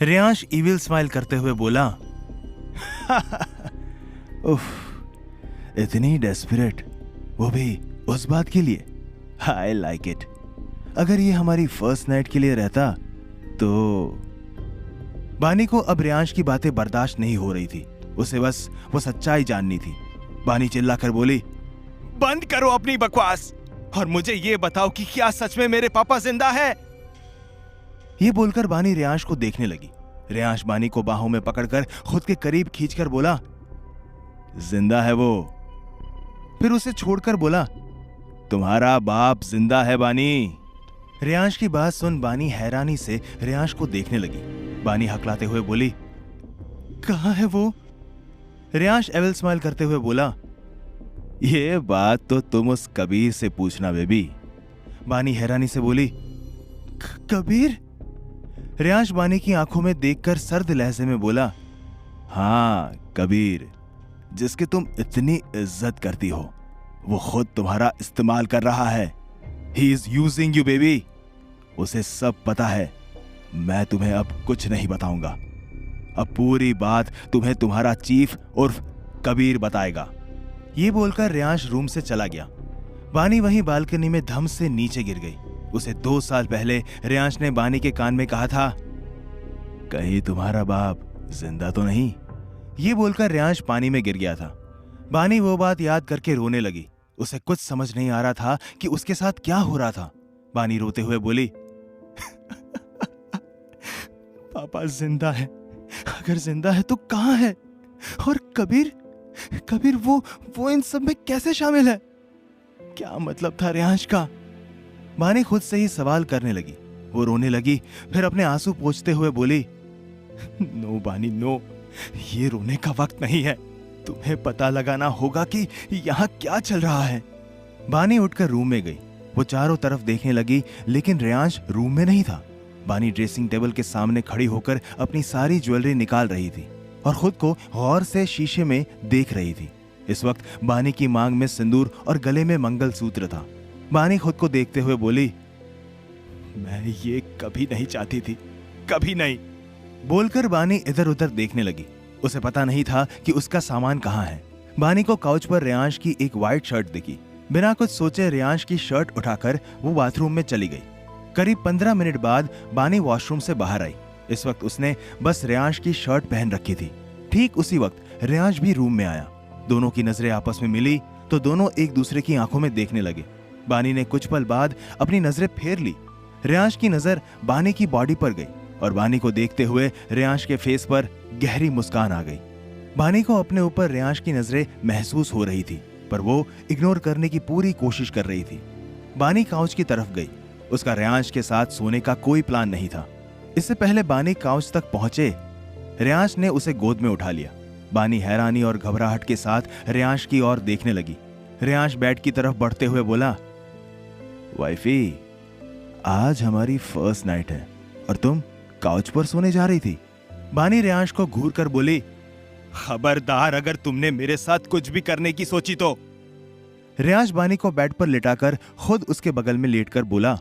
Reyansh evil smile करते हुए बोला, उफ, इतनी डेस्परेट, वो भी उस बात के लिए। I like it. अगर ये हमारी फर्स्ट नाइट के लिए रहता तो। बानी को अब रेयांश की बातें बर्दाश्त नहीं हो रही थी। उसे बस वो सच्चाई जाननी थी। बानी चिल्लाकर बोली, बंद करो अपनी बकवास और मुझे ये बताओ कि क्या सच में मेरे पापा जिंदा है। ये बोलकर बानी रेयांश को देखने लगी। रेयांश बानी को बाहों में पकड़कर खुद के करीब खींचकर बोला, जिंदा है वो। फिर उसे छोड़कर बोला, तुम्हारा बाप जिंदा है बानी। रेयांश की बात सुन बानी हैरानी से रेयांश को देखने लगी। बानी हकलाते हुए बोली, कहां है वो? रेयांश एविल स्माइल करते हुए बोला, ये बात तो तुम उस कबीर से पूछना बेबी। बानी हैरानी से बोली, कबीर? रेयांश बानी की आंखों में देखकर सर्द लहजे में बोला, हाँ कबीर, जिसकी तुम इतनी इज्जत करती हो। वो खुद तुम्हारा इस्तेमाल कर रहा है। He is using you baby. उसे सब पता है। मैं तुम्हें अब कुछ नहीं बताऊंगा। अब पूरी बात तुम्हें तुम्हारा चीफ उर्फ कबीर बताएगा। ये बोलकर रेयांश रूम से चला गया। बानी वहीं बालकनी में धम से नीचे गिर गई। उसे 2 साल पहले रेयांश ने बानी के कान में कहा था, कहीं तुम्हारा बाप जिंदा तो नहीं। ये बोलकर रेयांश पानी में गिर गया था। बानी वो बात याद करके रोने लगी। उसे कुछ समझ नहीं आ रहा था कि उसके साथ क्या हो रहा था। बानी रोते हुए बोली, पापा जिंदा है। अगर जिंदा है तो कहां है? और कबीर? कबीर वो इन सब में कैसे शामिल है? क्या मतलब था रेयांश का? बानी खुद से ही सवाल करने लगी। वो रोने लगी, फिर अपने आंसू पोंछते हुए बोली, नो बानी नो, ये रोने का वक्त नहीं है। तुम्हें पता लगाना होगा कि यहाँ क्या चल रहा है। बानी उठकर रूम में गई। वो चारों तरफ देखने लगी, लेकिन रेयांश रूम में नहीं था। बानी ड्रेसिंग टेबल के सामने खड़ी होकर अपनी सारी ज्वेलरी निकाल रही थी और खुद को गौर से शीशे में देख रही थी। इस वक्त बानी की मांग में सिंदूर और गले में मंगलसूत्र था। बानी खुद को देखते हुए बोली, मैं ये कभी नहीं चाहती थी, कभी नहीं। बोलकर बानी इधर उधर देखने लगी। उसे पता नहीं था कि उसका सामान कहाँ है। बानी को काउच पर रेयांश की एक व्हाइट शर्ट दिखी। बिना कुछ सोचे रेयांश की शर्ट उठाकर वो बाथरूम में चली गई। करीब 15 मिनट बाद बानी वॉशरूम से बाहर आई। इस वक्त उसने बस रेयांश की शर्ट पहन रखी थी। ठीक उसी वक्त रेयांश भी रूम में आया। दोनों की नजरें आपस में मिली तो दोनों एक दूसरे की आंखों में देखने लगे। बानी ने कुछ पल बाद अपनी नजरें फेर ली। रेयांश की नजर बानी की बॉडी पर गई और बानी को देखते हुए रेयांश के फेस पर गहरी मुस्कान आ गई। बानी को अपने ऊपर रेयांश की नजरें महसूस हो रही थी, पर वो इग्नोर करने की पूरी कोशिश कर रही थी। बानी काउच की तरफ गई। उसका रेयांश के साथ सोने का कोई प्लान नहीं था। इससे पहले बानी काउच तक पहुंचे, रेयांश ने उसे गोद में उठा लिया। बानी हैरानी और घबराहट के साथ रेयांश की ओर देखने लगी। रेयांश बेड की तरफ बढ़ते हुए बोला, वाइफी, आज हमारी फर्स्ट नाइट है और तुम काउच पर सोने जा रही थी। बानी रेयांश को घूर कर बोली, खबरदार अगर तुमने मेरे साथ कुछ भी करने की सोची तो। रेयांश बानी को बेड पर लिटाकर खुद उसके बगल में लेटकर बोला,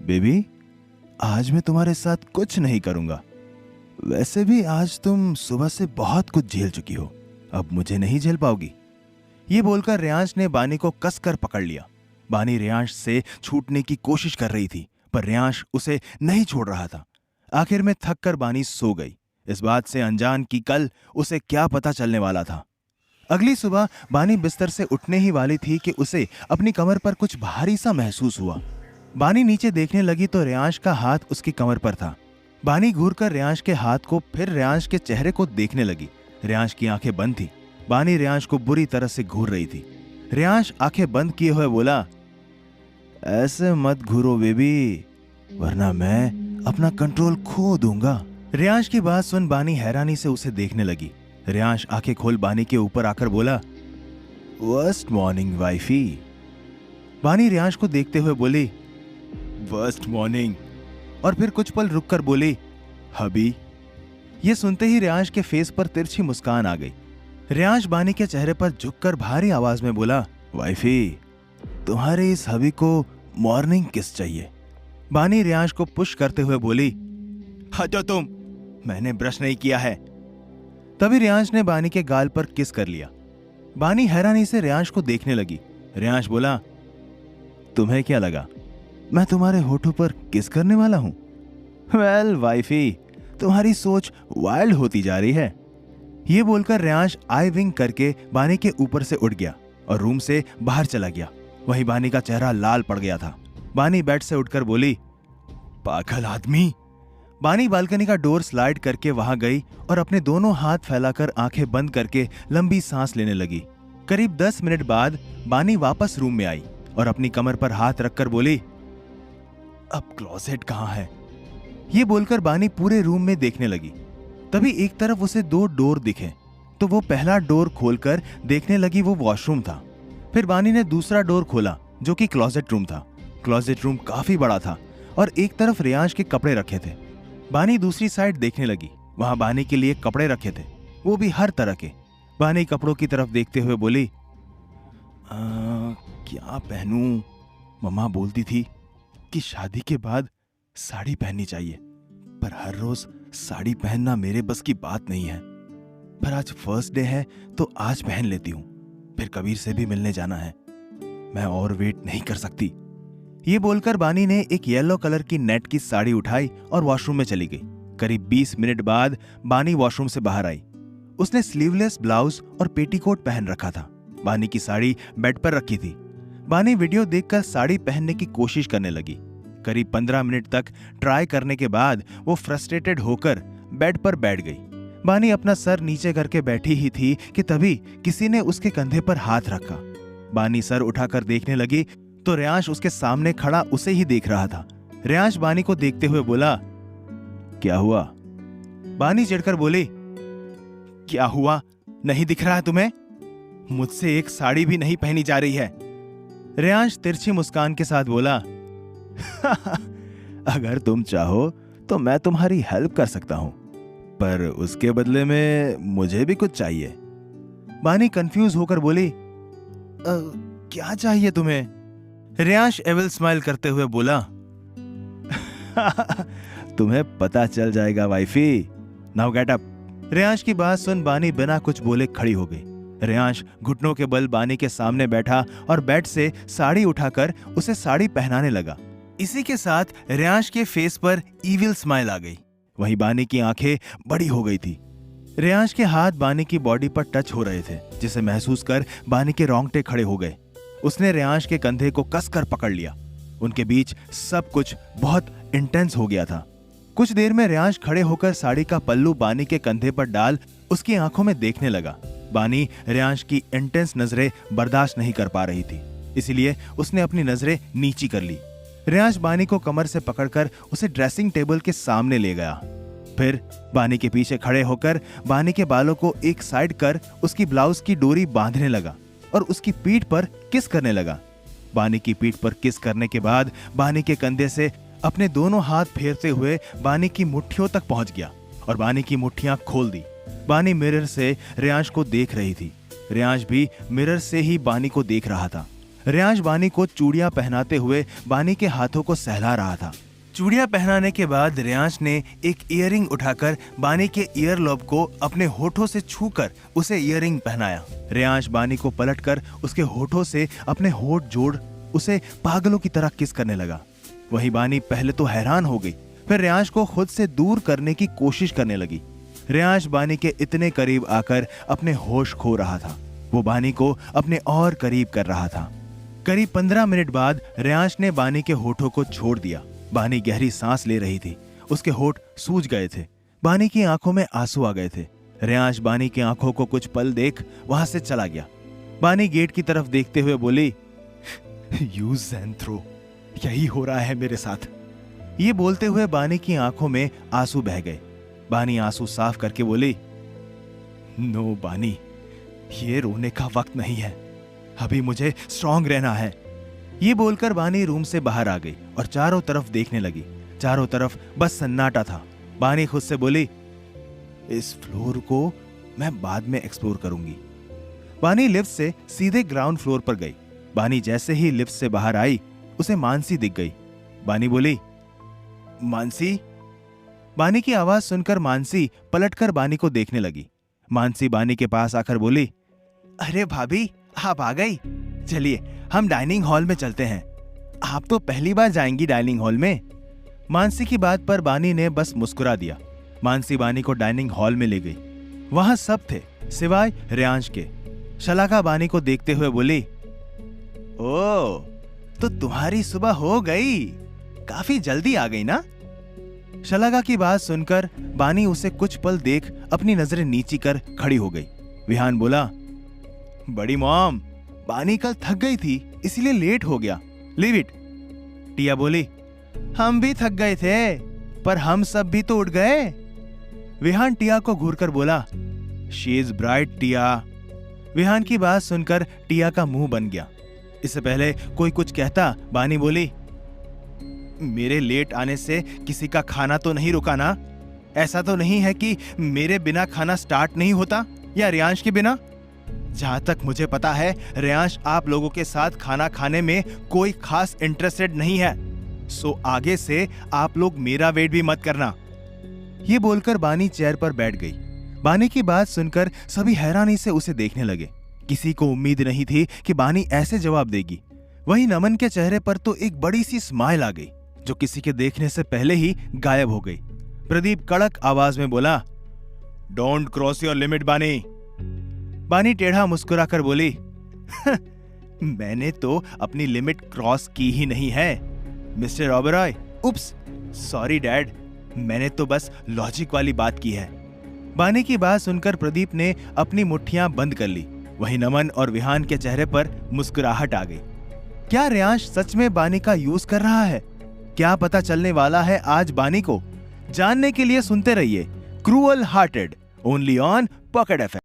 बेबी, आज मैं तुम्हारे साथ कुछ नहीं करूंगा। वैसे भी आज तुम सुबह से बहुत कुछ झेल चुकी हो, अब मुझे नहीं झेल पाओगी। ये बोलकर रेयांश ने बानी को कसकर पकड़ लिया। बानी रेयांश से छूटने की कोशिश कर रही थी, पर रेयांश उसे नहीं छोड़ रहा था। आखिर में थक कर बानी सो गई, इस बात से अनजान कि कल उसे क्या पता चलने वाला था। अगली सुबह बानी बिस्तर से उठने ही वाली थी कि उसे अपनी कमर पर कुछ भारी सा महसूस हुआ। बानी नीचे देखने लगी तो रेयांश का हाथ उसकी कमर पर था। बानी घूरकर रेयांश के हाथ को, फिर रेयांश के चेहरे को देखने लगी। रेयांश की आंखें बंद थी। बानी रेयांश को बुरी तरह से घूर रही थी। रेयांश आंखें बंद किए हुए बोला, ऐसे मत घूरो बेबी, वरना मैं अपना कंट्रोल खो दूंगा। रेयांश की बात सुन बानी हैरानी से उसे देखने लगी। रेयांश आंखें खोल बानी के ऊपर आकर बोला, वर्स्ट मॉर्निंग वाइफी। बानी रेयांश को देखते हुए बोली, वर्स्ट मॉर्निंग, और फिर कुछ पल रुककर बोली, हबी। ये सुनते ही रेयांश के फेस पर तिरछी मुस्कान आ गई। रेयांश बानी के चेहरे पर झुककर भारी आवाज में बोला, वाइफी, तुम्हारे इस हबी को मॉर्निंग किस चाहिए। बानी रेयांश को पुश करते हुए बोली, हटो तुम, मैंने ब्रश नहीं किया है। तभी रियांश ने बानी के गाल पर किस कर लिया। बानी हैरानी से रियांश को देखने लगी। रियांश बोला, तुम्हें क्या लगा मैं तुम्हारे होठों पर किस करने वाला हूं? वेल वाइफी, तुम्हारी सोच वाइल्ड होती जा रही है। ये बोलकर रियांश आई विंग करके बानी के ऊपर से उठ गया और रूम से बाहर चला गया। वहीं बानी का चेहरा लाल पड़ गया था। बानी बेड से उठकर बोली, पागल आदमी। बानी बालकनी का डोर स्लाइड करके वहां गई और अपने दोनों हाथ फैलाकर आंखें बंद करके लंबी सांस लेने लगी। करीब 10 मिनट बाद बानी वापस रूम में आई और अपनी कमर पर हाथ रखकर बोली, अब क्लोजेट कहां है? ये बोलकर बानी पूरे रूम में देखने लगी। तभी एक तरफ उसे 2 डोर दिखे तो वो पहला डोर खोलकर देखने लगी, वो वॉशरूम था। फिर बानी ने दूसरा डोर खोला जो कि क्लोजेट रूम था। क्लोजेट रूम काफी बड़ा था और एक तरफ रियांश के कपड़े रखे थे। बानी दूसरी साइड देखने लगी। वहां बानी के लिए कपड़े रखे थे, वो भी हर तरह के। बानी कपड़ों की तरफ देखते हुए बोली, क्या पहनूं? मम्मा बोलती थी कि शादी के बाद साड़ी पहननी चाहिए, पर हर रोज साड़ी पहनना मेरे बस की बात नहीं है। पर आज फर्स्ट डे है तो आज पहन लेती हूं, फिर कबीर से भी मिलने जाना है, मैं और वेट नहीं कर सकती। ये बोलकर बानी ने एक येलो कलर की नेट की साड़ी उठाई और वॉशरूम में चली गई। करीब 20 मिनट बाद बानी वॉशरूम से बाहर आई। उसने स्लीवलेस ब्लाउज और पेटीकोट पहन रखा था। बानी की साड़ी बेड पर रखी थी। बानी वीडियो देखकर साड़ी पहनने की कोशिश करने लगी। करीब 15 मिनट तक ट्राई करने के बाद वो फ्रस्ट्रेटेड होकर बेड पर बैठ गई। बानी अपना सर नीचे करके बैठी ही थी कि तभी किसी ने उसके कंधे पर हाथ रखा। बानी सर उठाकर देखने लगी तो रियांश उसके सामने खड़ा उसे ही देख रहा था। रियांश बानी को देखते हुए बोला, क्या हुआ? बानी चिढ़कर बोली, क्या हुआ? नहीं दिख रहा है तुम्हें? मुझसे एक साड़ी भी नहीं पहनी जा रही है। रियांश तिरछी मुस्कान के साथ बोला, अगर तुम चाहो तो मैं तुम्हारी हेल्प कर सकता हूं, पर उसके बदले में मुझे भी कुछ चाहिए। बानी कंफ्यूज होकर बोली, क्या चाहिए तुम्हें? रियांश एविल स्माइल करते हुए बोला, तुम्हें पता चल जाएगा wifey, now get up. Riyansh की बात सुन बानी बिना कुछ बोले खड़ी हो गई। रियांश घुटनों के बल बानी के सामने बैठा और बेड से साड़ी उठाकर उसे साड़ी पहनाने लगा। इसी के साथ रियांश के फेस पर इविल स्माइल आ गई। वहीं बानी की आंखें बड़ी हो गई थी। रियांश के हाथ बानी की बॉडी पर टच हो रहे थे, जिसे महसूस कर बानी के रोंगटे खड़े हो गए। उसने रियांश के कंधे को कसकर पकड़ लिया। उनके बीच सब कुछ बहुत इंटेंस हो गया था। कुछ देर में रियांश खड़े होकर साड़ी का पल्लू बानी के कंधे पर डाल उसकी आंखों में देखने लगा। बानी रियांश की इंटेंस नजरें बर्दाश्त नहीं कर पा रही थी, इसलिए उसने अपनी नजरें नीची कर ली। रियांश बानी को कमर से पकड़कर उसे ड्रेसिंग टेबल के सामने ले गया। फिर बानी के पीछे खड़े होकर बानी के बालों को एक साइड कर उसकी ब्लाउज की डोरी बांधने लगा और उसकी पीठ पर किस करने लगा। बानी की पीठ पर किस करने के बाद बानी के कंधे से अपने दोनों हाथ फेरते हुए बानी की मुट्ठियों तक पहुंच गया और बानी की मुट्ठियां खोल दी। बानी मिरर से रियांश को देख रही थी। रियांश भी मिरर से ही बानी को देख रहा था। रियांश बानी को चूड़ियां पहनाते हुए बानी के हाथों को सहला रहा था। चूड़ियां पहनाने के बाद रियांश ने एक ईयरिंग उठाकर बानी के ईयर लॉब को अपने होठों से छूकर उसे ईयरिंग पहनाया। रियांश बानी को पलटकर उसके होठों से अपने होठ जोड़ उसे पागलों की तरह किस करने लगा। वहीं बानी पहले तो हैरान हो गई, फिर रियांश को खुद से दूर करने की कोशिश करने लगी। रियांश बानी के इतने करीब आकर अपने होश खो रहा था। वो बानी को अपने और करीब कर रहा था। करीब 15 मिनट बाद रियांश ने बानी के होठों को छोड़ दिया। बानी गहरी सांस ले रही थी। उसके होठ सूज गए थे। बानी की आंखों में आंसू आ गए थे। रियांश बानी की आंखों को कुछ पल देख वहां से चला गया। बानी गेट की तरफ देखते हुए बोली, यूज एंड थ्रो, यही हो रहा है मेरे साथ। ये बोलते हुए बानी की आंखों में आंसू बह गए। बानी आंसू साफ करके बोली, नो बानी, ये रोने का वक्त नहीं है, अभी मुझे स्ट्रांग रहना है। ये बोलकर बानी रूम से बाहर आ गई और चारों तरफ देखने लगी। चारों तरफ बस सन्नाटा था। बानी खुद से बोली, इस फ्लोर को मैं बाद में एक्सप्लोर करूंगी। बानी लिफ्ट से सीधे ग्राउंड फ्लोर पर गई। बानी जैसे ही लिफ्ट से बाहर आई उसे मानसी दिख गई। बानी बोली, मानसी? बानी की आवाज सुनकर मानसी पलटकर बानी को देखने लगी। मानसी बानी के पास आकर बोली, अरे भाभी, आप आ गई। चलिए हम डाइनिंग हॉल में चलते हैं। आप तो पहली बार जाएंगी डाइनिंग हॉल में। मानसी की बात पर बानी ने बस मुस्कुरा दिया। मानसी बानी को डाइनिंग हॉल में ले गई। वहां सब थे सिवाय रेयांश के। शलाका बानी को देखते हुए बोली, ओ, तो तुम्हारी सुबह हो गई, काफी जल्दी आ गई ना। शलाका की बात सुनकर बानी उसे कुछ पल देख अपनी नजरें नीची कर खड़ी हो गई। विहान बोला, बड़ी मॉम, बानी कल थक गई थी इसलिए लेट हो गया, लीव इट। टिया बोली, हम भी थक गए थे, पर हम सब भी तो उठ गए। विहान टिया को घूरकर बोला, शी इज ब्राइट टिया। विहान की बात सुनकर टिया का मुंह बन गया। इससे पहले कोई कुछ कहता बानी बोली, मेरे लेट आने से किसी का खाना तो नहीं रुका ना? ऐसा तो नहीं है कि मेरे बिना खाना स्टार्ट नहीं होता या रेयांश के बिना? जहां तक मुझे पता है रेयांश आप लोगों के साथ खाना खाने में कोई खास इंटरेस्टेड नहीं है, सो आगे से आप लोग मेरा वेट भी मत करना। ये बोलकर बानी चेयर पर बैठ गई। बानी की बात सुनकर सभी हैरानी से उसे देखने लगे। किसी को उम्मीद नहीं थी कि बानी ऐसे जवाब देगी। वहीं नमन के चेहरे पर तो एक बड़ी सी स्माइल आ गई, जो किसी के देखने से पहले ही गायब हो गई। प्रदीप कड़क आवाज में बोला, डोंट क्रॉस योर लिमिट बानी। बानी टेढ़ा मुस्कुराकर बोली, मैंने तो अपनी लिमिट क्रॉस की ही नहीं है मिस्टर ओबेरॉय। उप्स, सॉरी डैड, मैंने तो बस लॉजिक वाली बात की है। बानी की बात सुनकर प्रदीप ने अपनी मुट्ठियां बंद कर ली। वहीं नमन और विहान के चेहरे पर मुस्कुराहट आ गई। क्या रेयांश सच में बानी का यूज कर रहा है? क्या पता चलने वाला है आज बानी को? जानने के लिए सुनते रहिए cruel hearted, only on pocket FM.